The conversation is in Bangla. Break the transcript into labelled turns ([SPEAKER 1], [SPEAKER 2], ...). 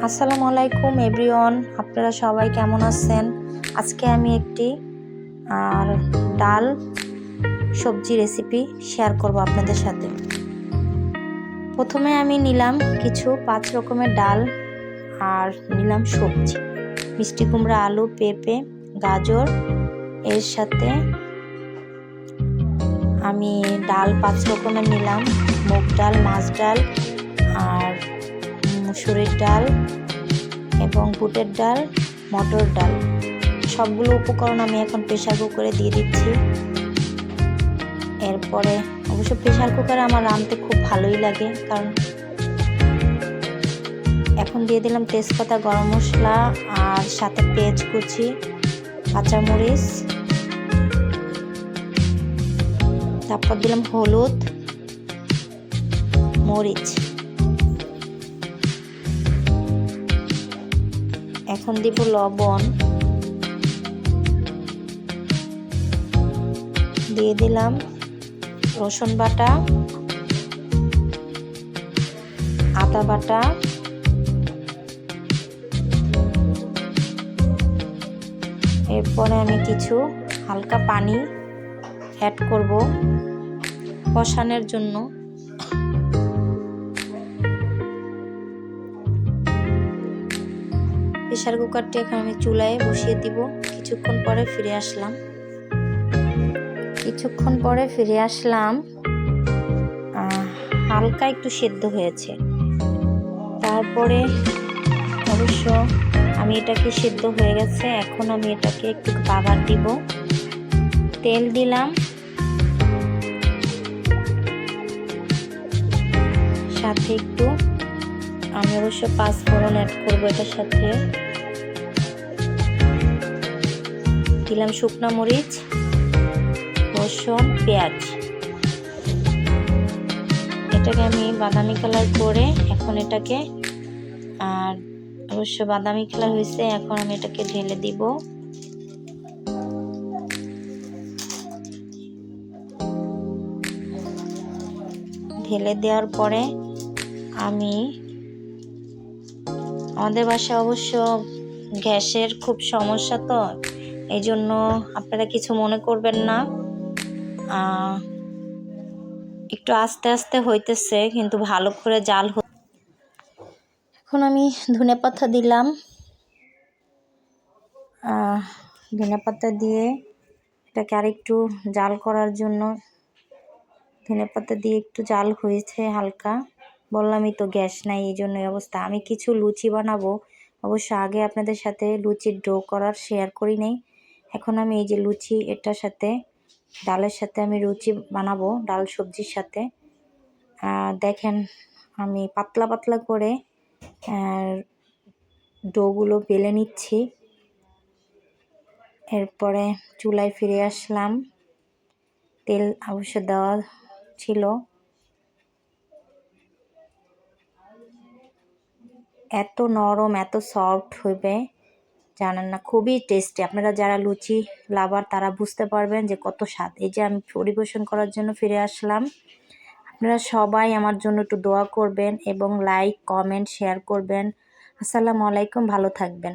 [SPEAKER 1] আসসালামু আলাইকুম এভরিওয়ান, আপনারা সবাই কেমন আছেন? আজকে আমি একটি ডাল সবজি রেসিপি শেয়ার করব আপনাদের সাথে। প্রথমে আমি নিলাম কিছু 5 রকমের ডাল আর নিলাম সবজি, মিষ্টি কুমড়া, আলু, পেঁপে, গাজর। এর সাথে আমি ডাল 5 রকমের নিলাম, মুগ ডাল, মাছ ডাল আর মুসুরির ডাল এবং বুটের ডাল, মটর ডাল। সবগুলো উপকরণ আমি এখন প্রেসার কুকারে দিয়ে দিচ্ছি। এরপরে অবশ্য প্রেসার কুকারে আমার রাঁধতে খুব ভালোই লাগে, কারণ এখন দিয়ে দিলাম তেজপাতা, গরম মশলা আর সাথে পেঁয়াজ কুচি, কাঁচামরিচ, তারপর দিলাম হলুদ, মরিচ। এখন দিব লবণ, দিয়ে দিলাম রসুন বাটা, আদা বাটা, এরপরে আমি কিছু হালকা পানি অ্যাড করব কষানোর জন্য। প্রেসার কুকারটি এখন আমি চুলায় বসিয়ে দিব। কিছুক্ষণ পরে ফিরে আসলাম, হালকা একটু সেদ্ধ হয়েছে। তারপরে অবশ্য আমি এটাকে সেদ্ধ হয়ে গেছে, এখন আমি এটাকে একটু বাগার দিব। তেল দিলাম, সাথে একটু আমি অবশ্য 5 ফোড়ন অ্যাড করবো। এটার সাথে দিলাম শুকনো মরিচ, রসুন, পেঁয়াজ। এটাকে আমি বাদামি কালার করে এখন এটাকে অবশ্য বাদামি কালার হয়েছে, এখন আমি এটাকে ঢেলে দিব। ঢেলে দেওয়ার পরে আমাদের বাসায় অবশ্য গ্যাসের খুব সমস্যা, তো এই জন্য আপনারা কিছু মনে করবেন না। একটু আস্তে আস্তে হইতেছে, কিন্তু ভালো করে জাল। এখন আমি ধনেপাতা দিলাম, ধনেপাতা দিয়ে এটাকে আরেকটু জাল করার জন্য ধনেপাতা দিয়ে একটু জাল হয়েছে হালকা। বললামই তো গ্যাস নাই, এই জন্য অবস্থা। আমি কিছু লুচি বানাবো, অবশ্য আগে আপনাদের সাথে লুচির ডো করার শেয়ার করি নাই। এখন আমি এই যে লুচি, এটার সাথে ডালের সাথে আমি লুচি বানাবো, ডাল সবজির সাথে। দেখেন আমি পাতলা পাতলা করে ডোগুলো বেলে নিচ্ছি। এরপরে চুলায় ফিরে আসলাম, তেল অবশ্য দেওয়া ছিল। এত নরম, এত সফট হবে জানেন না, খুবই টেস্টি। আপনারা যারা লুচি লাভার তারা বুঝতে পারবেন যে কত স্বাদ। এই যে আমি পরিবেশন করার জন্য ফিরে আসলাম। আপনারা সবাই আমার জন্য একটু দোয়া করবেন এবং লাইক, কমেন্ট, শেয়ার করবেন। আসসালামু আলাইকুম, ভালো থাকবেন।